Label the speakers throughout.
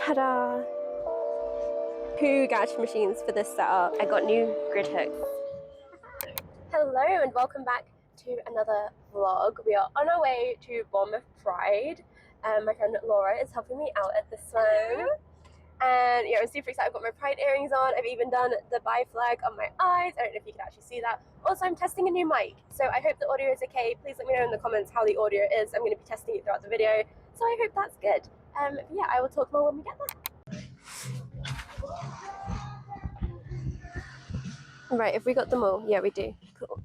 Speaker 1: Ta-da! 2 gouge machines for this setup. I got new grid hooks. Hello and welcome back to another vlog. We are on our way to Bournemouth Pride. My friend Laura is helping me out at this one. And yeah, I'm super excited. I've got my pride earrings on. I've even done the bi flag on my eyes. I don't know if you can actually see that. Also, I'm testing a new mic, so I hope the audio is okay. Please let me know in the comments how the audio is. I'm going to be testing it throughout the video, so I hope that's good. But yeah, I will talk more when we get there. Right, have we got them all? Yeah, we do. Cool.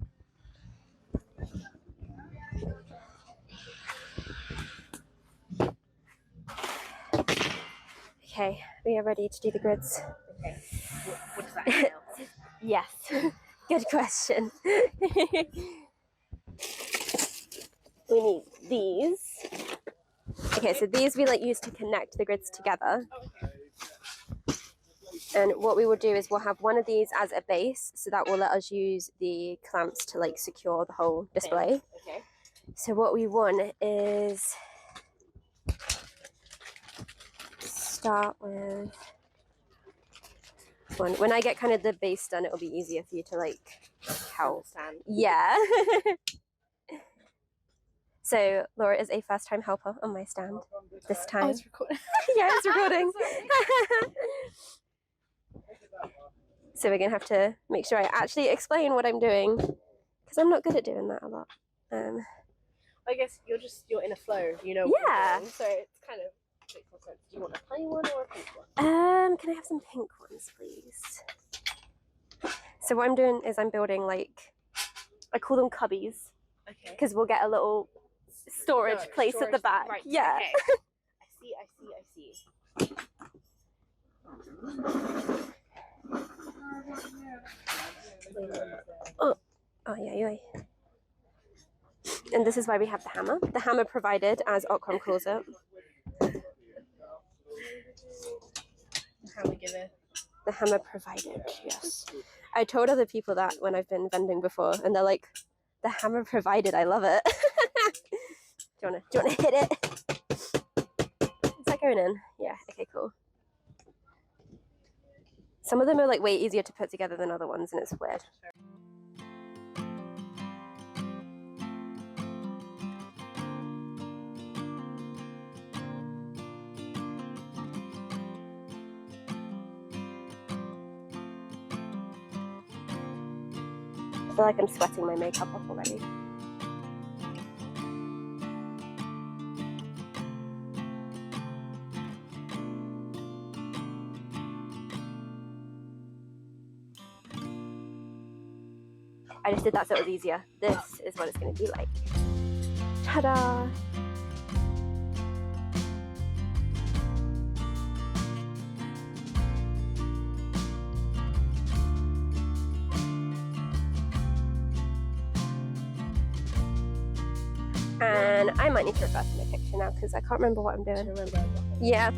Speaker 1: Okay, we are ready to do the grids.
Speaker 2: Okay, what does that entail?
Speaker 1: Yes, good question. We need these. Okay, so these we use to connect the grids together. And what we will do is we'll have one of these as a base, so that will let us use the clamps to secure the whole display.
Speaker 2: Okay.
Speaker 1: So what we want is start with one. When I get kind of the base done, it will be easier for you to help.
Speaker 2: Understand.
Speaker 1: Yeah. So Laura is a first-time helper on my stand this time.
Speaker 2: Oh, it's recording.
Speaker 1: Yeah, it's recording. So we're gonna have to make sure I actually explain what I'm doing, because I'm not good at doing that a lot.
Speaker 2: I guess you're in a flow, you know.
Speaker 1: Yeah.
Speaker 2: So it's kind of makes more sense. Do you want a plain one or a pink one?
Speaker 1: Can I have some pink ones, please? So what I'm doing is I'm building I call them cubbies.
Speaker 2: Okay.
Speaker 1: Because we'll get a little storage place at the back.
Speaker 2: Right.
Speaker 1: Yeah.
Speaker 2: Okay. I see.
Speaker 1: Oh yeah. And this is why we have the hammer. The hammer provided, as Okram calls it.
Speaker 2: How we give it?
Speaker 1: The hammer provided, yes. I told other people that when I've been vending before, and they're like, "The hammer provided, I love it." Do you wanna hit it? Is that going in? Yeah. Okay. Cool. Some of them are way easier to put together than other ones, and it's weird. I feel like I'm sweating my makeup off already. I just did that so it was easier. This is what it's going to be like. Ta-da! And I might need to refer to my picture now because I can't remember what I'm doing. Yeah.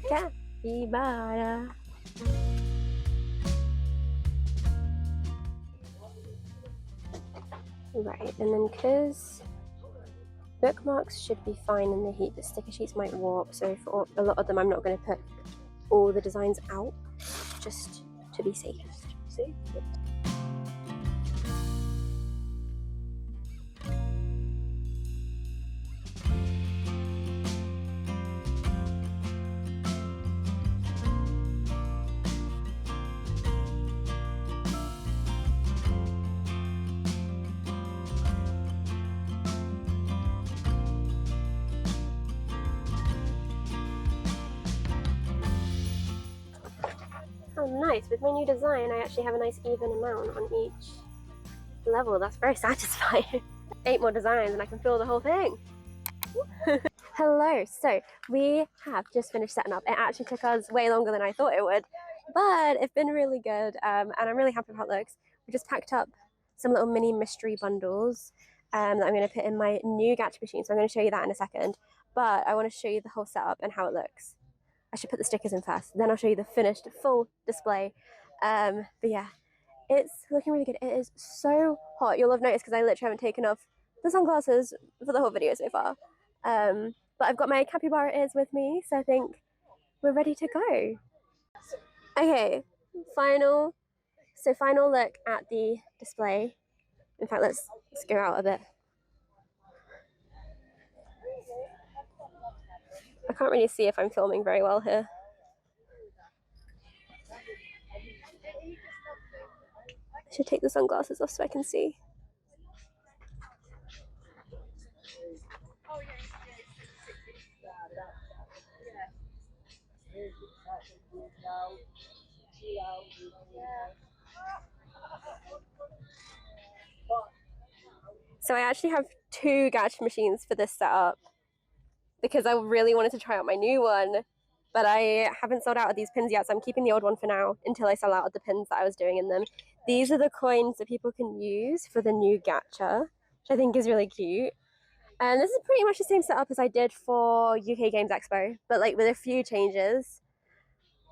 Speaker 1: Capybara. Right, and then because bookmarks should be fine in the heat, the sticker sheets might warp, so for a lot of them I'm not going to put all the designs out, just to be safe. See? Oh nice, with my new design I actually have a nice even amount on each level. That's very satisfying. 8 more designs and I can fill the whole thing. Hello, so we have just finished setting up. It actually took us way longer than I thought it would, but it's been really good, and I'm really happy with how it looks. We just packed up some little mini mystery bundles that I'm going to put in my new gacha machine, so I'm going to show you that in a second, but I want to show you the whole setup and how it looks. I should put the stickers in first, then I'll show you the finished full display. But yeah, it's looking really good. It is so hot. You'll have noticed because I literally haven't taken off the sunglasses for the whole video so far. But I've got my capybara ears with me, so I think we're ready to go. Okay, final look at the display. In fact, let's go out a bit. I can't really see if I'm filming very well here. I should take the sunglasses off so I can see. So I actually have 2 gacha machines for this setup because I really wanted to try out my new one, but I haven't sold out of these pins yet, so I'm keeping the old one for now until I sell out of the pins that I was doing in them. These are the coins that people can use for the new gacha, which I think is really cute. And this is pretty much the same setup as I did for UK Games Expo, but like with a few changes.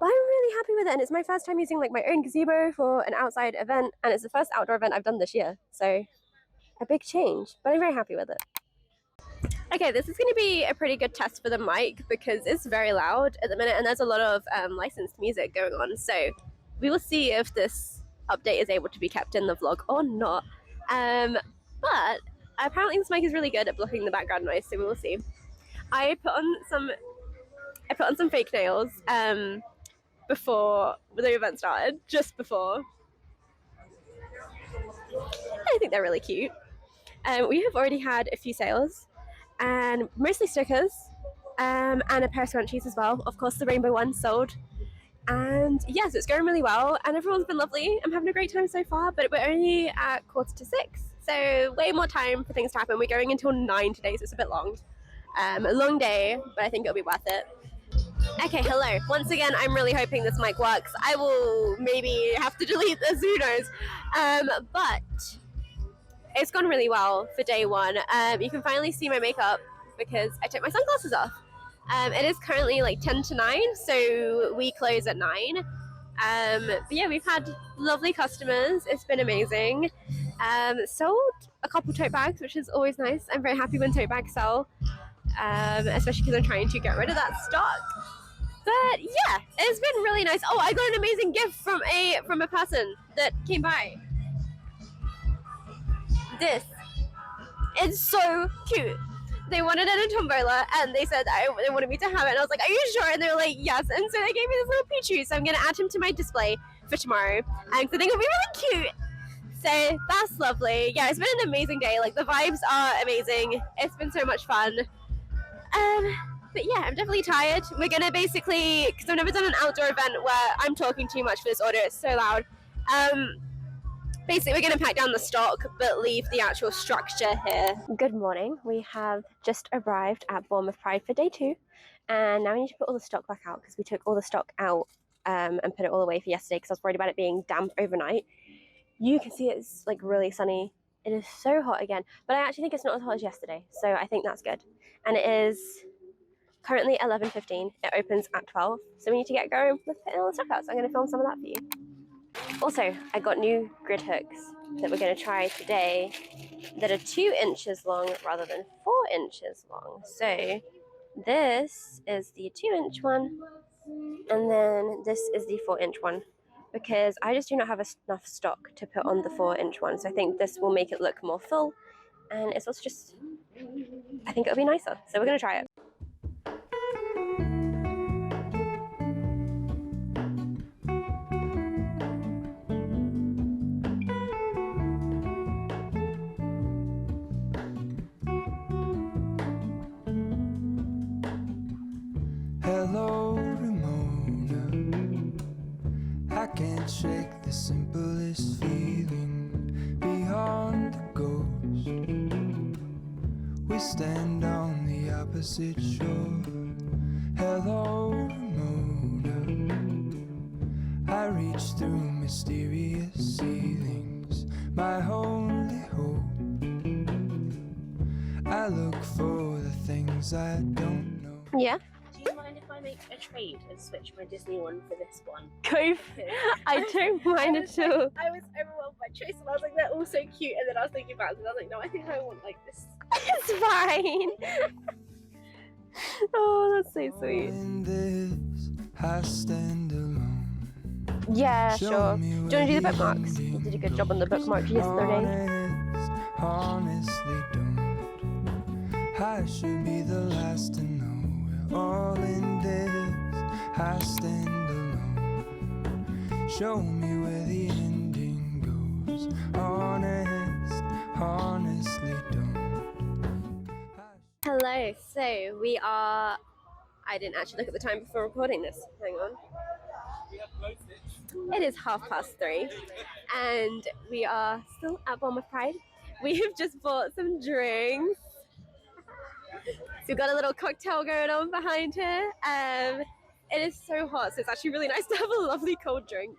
Speaker 1: But I'm really happy with it, and it's my first time using like my own gazebo for an outside event, and it's the first outdoor event I've done this year, so a big change, but I'm very happy with it. Okay, this is going to be a pretty good test for the mic because it's very loud at the minute and there's a lot of licensed music going on, so we will see if this update is able to be kept in the vlog or not. But apparently this mic is really good at blocking the background noise, so we will see. I put on some fake nails before the event started, just before. I think they're really cute. We have already had a few sales, and mostly stickers, and a pair of scrunchies as well. Of course, the rainbow one sold. And yes, it's going really well, and everyone's been lovely. I'm having a great time so far, but we're only at 5:45, so way more time for things to happen. We're going until 9 today, so it's a bit long. A long day, but I think it'll be worth it. Okay, hello. Once again, I'm really hoping this mic works. I will maybe have to delete this, who knows. But it's gone really well for day one. You can finally see my makeup because I took my sunglasses off. It is currently like 10 to 9, so we close at 9. But yeah, we've had lovely customers. It's been amazing. Sold a couple tote bags, which is always nice. I'm very happy when tote bags sell, especially because I'm trying to get rid of that stock. But yeah, it's been really nice. Oh, I got an amazing gift from a person that came by. This is so cute. They wanted it in tombola, and they said they wanted me to have it, and I was like, are you sure? And they were like, yes. And so they gave me this little Pichu, so I'm going to add him to my display for tomorrow, and I think it'll be really cute. So that's lovely. Yeah, it's been an amazing day. Like, the vibes are amazing. It's been so much fun. But yeah, I'm definitely tired. We're going to basically, because I've never done an outdoor event where I'm talking too much for this audio, it's so loud. Basically, we're going to pack down the stock, but leave the actual structure here. Good morning. We have just arrived at Bournemouth Pride for day 2, and now we need to put all the stock back out because we took all the stock out and put it all away for yesterday because I was worried about it being damp overnight. You can see it's like really sunny. It is so hot again, but I actually think it's not as hot as yesterday, so I think that's good. And it is currently 11:15. It opens at 12, so we need to get going with putting all the stock out. So I'm going to film some of that for you. Also, I got new grid hooks that we're going to try today that are 2 inches long rather than 4 inches long. So this is the 2-inch one, and then this is the 4-inch one, because I just do not have enough stock to put on the 4-inch one. So I think this will make it look more full, and it's also just, I think it'll be nicer. So we're going to try it.
Speaker 3: Hello, Ramona. I the simplest feeling beyond the ghost. We stand on the opposite shore. Hello, Ramona. I reach through mysterious ceilings, my only hope. I look for the things I don't know.
Speaker 1: Yeah.
Speaker 2: Do you mind if I make a trade and switch my Disney one for this one?
Speaker 1: Go. I don't mind at all.
Speaker 2: I was overwhelmed by choice and I was like, they're all so cute. And then I was thinking about it and I was like, no, I think I want like this.
Speaker 1: It's fine. Oh, that's so sweet.
Speaker 3: In this, I stand alone.
Speaker 1: Yeah, sure. Do you want to do the bookmarks? You did a good job on the bookmarks yesterday.
Speaker 3: Honestly, don't. I should be the last to know. We're all in this. I stand alone. Show me where the ending goes. Honestly, don't.
Speaker 1: Hello, so we are... I didn't actually look at the time before recording this. Hang on. It is 3:30 and we are still at Bournemouth Pride. We have just bought some drinks. So we've got a little cocktail going on behind here. It is so hot, so it's actually really nice to have a lovely cold drink.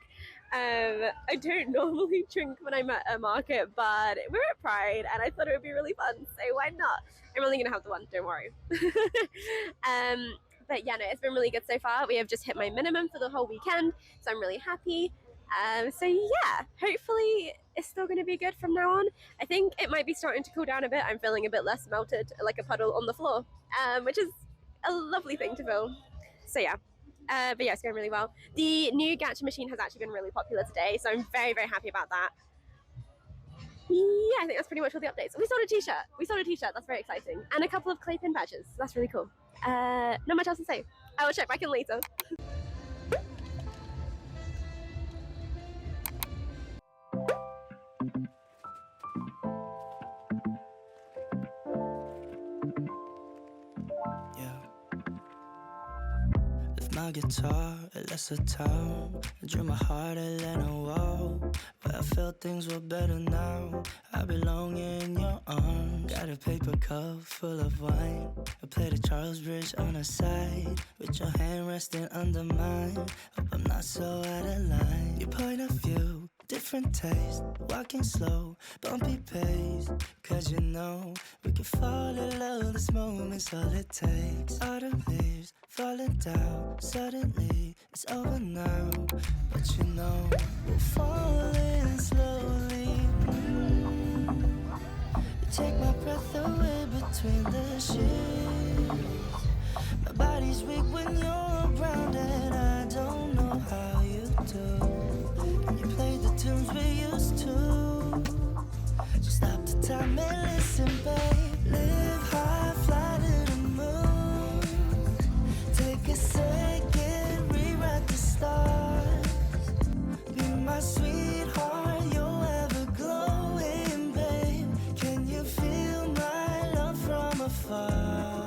Speaker 1: I don't normally drink when I'm at a market, but we're at Pride and I thought it would be really fun, so why not? I'm only gonna have the one, don't worry. But yeah, no, it's been really good so far. We have just hit my minimum for the whole weekend, so I'm really happy. So yeah, hopefully it's still going to be good from now on. I think it might be starting to cool down a bit. I'm feeling a bit less melted, like a puddle on the floor, which is a lovely thing to feel. So yeah, but yeah, it's going really well. The new gacha machine has actually been really popular today, so I'm very, very happy about that. Yeah, I think that's pretty much all the updates. We sold a t-shirt. That's very exciting. And a couple of clay pin badges. That's really cool. Not much else to say. I will check back in later.
Speaker 3: My guitar, it left a town. I drew my heart, I let it wall. But I felt things were better now. I belong in your arms. Got a paper cup full of wine. I played a Charles Bridge on the side, with your hand resting under mine. Hope I'm not so out of line. Your point of view, different taste. Walking slow, bumpy pace. Cause you know, we can fall in love, this moment's all it takes. Autumn leaves falling down, suddenly it's over now. But you know, we're falling slowly. You take my breath away between the sheets. My body's weak when you're around and I don't know how you do. You play the tunes we used to. Just stop the time and listen, babe. Live high, fly to the moon. Take a second, rewrite the stars. Be my sweetheart, you're ever glowing, babe. Can you feel my love from afar?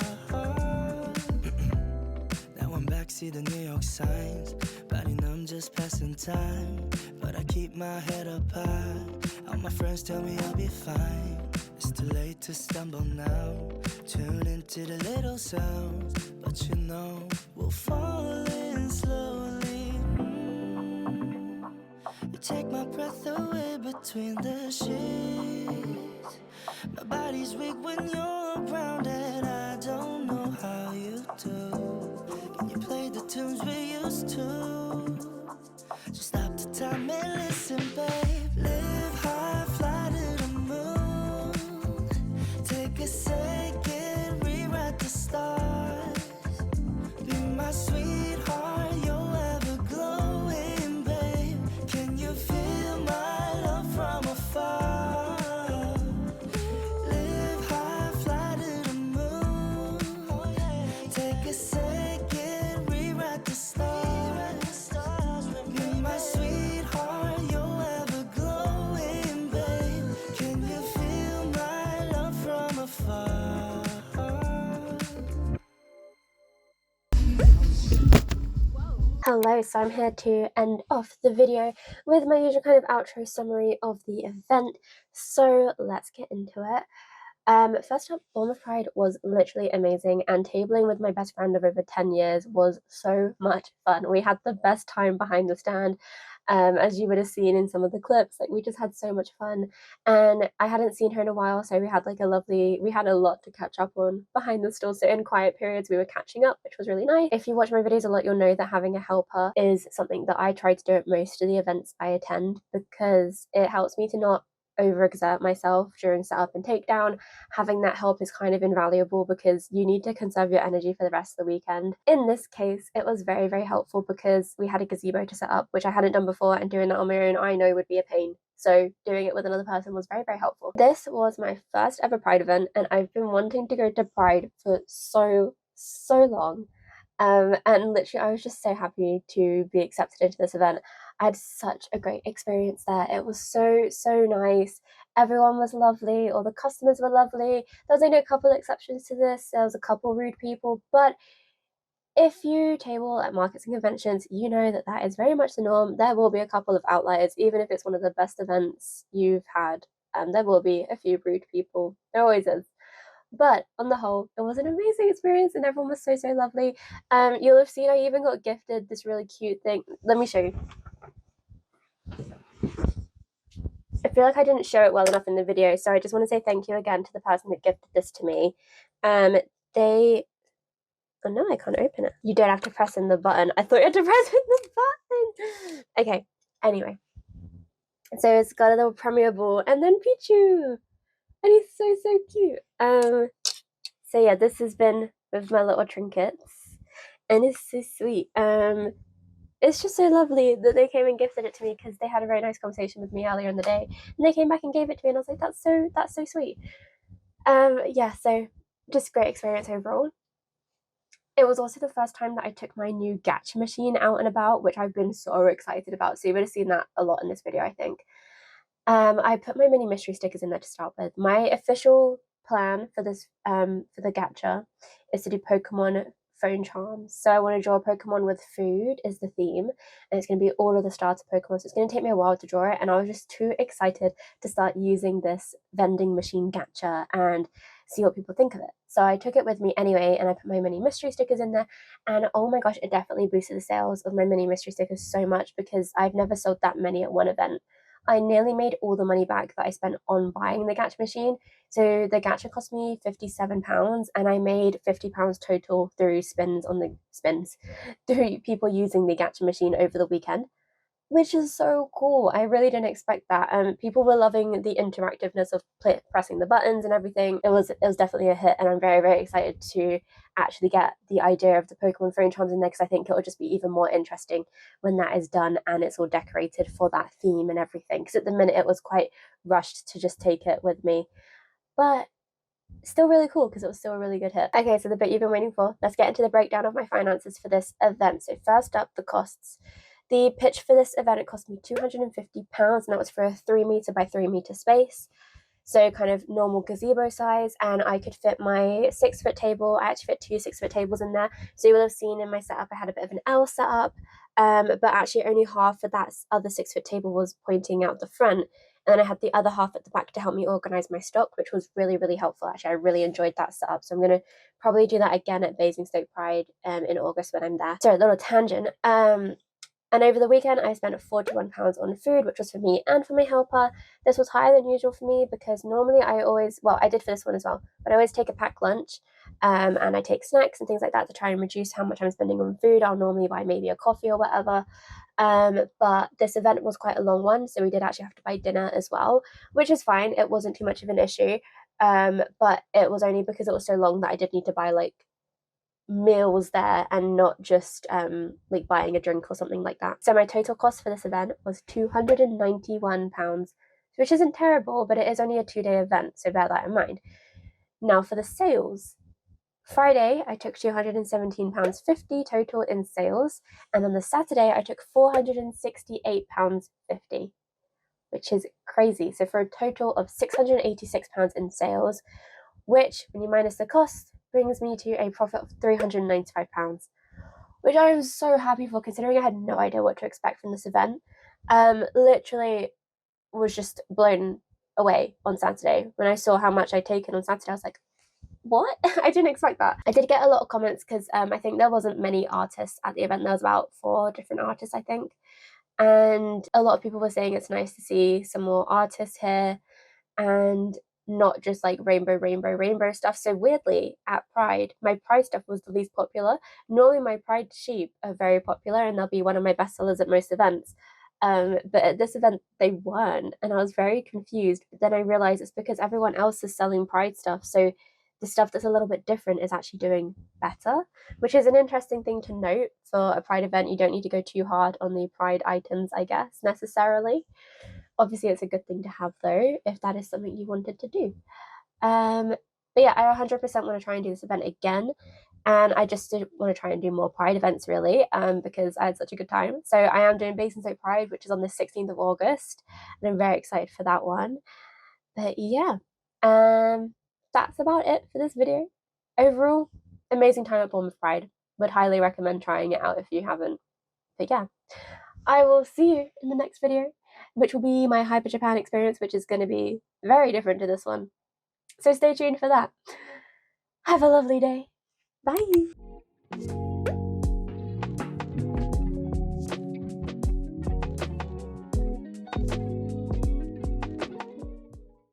Speaker 3: Now I'm back, see the New York signs. Body numb, just passing time. But I keep my head up high. All my friends tell me I'll be fine. It's too late to stumble now. Tune into the little sounds. But you know, we'll fall in slowly. You take my breath away between the sheets. My body's weak when you're around and I don't know how you do. Can you play the tunes we used to? Just stop the time and listen, babe. Live high, fly to the moon. Take a second, rewrite the stars. Be my sweetheart, you're ever glowing, babe. Can you feel my love from afar? Live high, fly to the moon. Take a second, rewrite the stars.
Speaker 1: Hello, so I'm here to end off the video with my usual kind of outro summary of the event. So let's get into it. First up, Bournemouth Pride was literally amazing, and tabling with my best friend of over 10 years was so much fun. We had the best time behind the stand, as you would have seen in some of the clips. Like, we just had so much fun, and I hadn't seen her in a while, so we had a lot to catch up on behind the stall. So in quiet periods, we were catching up, which was really nice. If you watch my videos a lot, you'll know that having a helper is something that I try to do at most of the events I attend, because it helps me to not overexert myself during setup and takedown. Having that help is kind of invaluable because you need to conserve your energy for the rest of the weekend. In this case, it was very, very helpful because we had a gazebo to set up, which I hadn't done before, and doing that on my own I know would be a pain. So doing it with another person was very, very helpful. This was my first ever Pride event, and I've been wanting to go to Pride for so long. And literally, I was just so happy to be accepted into this event. I had such a great experience there. It was so nice. Everyone was lovely. All the customers were lovely. There was only a couple of exceptions to this. There was a couple rude people, but if you table at markets and conventions, you know that that is very much the norm. There will be a couple of outliers, even if it's one of the best events you've had. There will be a few rude people. There always is. But on the whole, it was an amazing experience, and everyone was so lovely. You'll have seen I even got gifted this really cute thing. Let me show you. I feel like I didn't show it well enough in the video, so I just want to say thank you again to the person that gifted this to me. Oh no, I can't open it. You don't have to press in the button. I thought you had to press in the button. Okay, anyway. So it's got a little premiere ball, and then Pichu! And he's so cute. So yeah, this has been with my little trinkets, and it's so sweet. It's just so lovely that they came and gifted it to me, because they had a very nice conversation with me earlier in the day, and they came back and gave it to me, and I was like, that's so sweet. Yeah, so just great experience overall. It was also the first time that I took my new gacha machine out and about, which I've been so excited about. So you would have seen that a lot in this video, I think. I put my mini mystery stickers in there to start with. My official plan for this, for the gacha, is to do Pokemon phone charms. So I want to draw a Pokemon with food is the theme, and it's going to be all of the starter Pokemon. So it's going to take me a while to draw it, and I was just too excited to start using this vending machine gacha and see what people think of it. So I took it with me anyway, and I put my mini mystery stickers in there, and oh my gosh, it definitely boosted the sales of my mini mystery stickers so much, because I've never sold that many at one event. I nearly made all the money back that I spent on buying the gacha machine. So the gacha cost me £57, and I made £50 total through through people using the gacha machine over the weekend, which is so cool. I really didn't expect that. People were loving the interactiveness of pressing the buttons and everything. It was definitely a hit, and I'm very excited to actually get the idea of the Pokemon phone charms in there, because I think it will just be even more interesting when that is done and it's all decorated for that theme and everything. Because at the minute it was quite rushed to just take it with me, but still really cool because it was still a really good hit. Okay, so the bit you've been waiting for. Let's get into the breakdown of my finances for this event. So first up, the costs. The pitch for this event, it cost me £250, and that was for a 3 meter by 3 meter space. So kind of normal gazebo size, and I could fit my 6 foot table. I actually fit 2 6-foot tables in there. So you will have seen in my setup, I had a bit of an L setup, but actually only half of that other 6-foot table was pointing out the front. And then I had the other half at the back to help me organize my stock, which was really helpful. Actually, I really enjoyed that setup. So I'm going to probably do that again at Basingstoke Pride in August when I'm there. Sorry, a little tangent. And over the weekend, I spent £41 on food, which was for me and for my helper. This was higher than usual for me because normally I did for this one as well, but I always take a packed lunch, and I take snacks and things like that to try and reduce how much I'm spending on food. I'll normally buy maybe a coffee or whatever. But this event was quite a long one, so we did actually have to buy dinner as well, which is fine. It wasn't too much of an issue. But it was only because it was so long that I did need to buy like meals there and not just like buying a drink or something like that. So my total cost for this event was £291, which isn't terrible, but it is only a 2-day event, so bear that in mind. Now for the sales. Friday, I took £217.50 total in sales, and on the Saturday, I took £468.50, which is crazy. So for a total of £686 in sales, which, when you minus the cost, brings me to a profit of £395. which I am so happy for, considering I had no idea what to expect from this event. Literally was just blown away on Saturday. When I saw how much I'd taken on Saturday, I was like, what? I didn't expect that. I did get a lot of comments because I think there wasn't many artists at the event. There was about 4 different artists, I think. And a lot of people were saying it's nice to see some more artists here and not just like rainbow stuff. So weirdly, at Pride, my Pride stuff was the least popular. Normally my Pride sheep are very popular and they'll be one of my best sellers at most events. But at this event they weren't, and I was very confused. But then I realized it's because everyone else is selling Pride stuff, so the stuff that's a little bit different is actually doing better, which is an interesting thing to note for a Pride event. You don't need to go too hard on the Pride items, I guess, necessarily. Obviously, it's a good thing to have, though, if that is something you wanted to do. But yeah, I 100% want to try and do this event again. And I just want to try and do more Pride events, really, because I had such a good time. So I am doing Basingstoke Pride, which is on the 16th of August, and I'm very excited for that one. But yeah, that's about it for this video. Overall, amazing time at Bournemouth Pride. Would highly recommend trying it out if you haven't. But yeah, I will see you in the next video, which will be my Hyper Japan experience, which is going to be very different to this one. So stay tuned for that. Have a lovely day. Bye.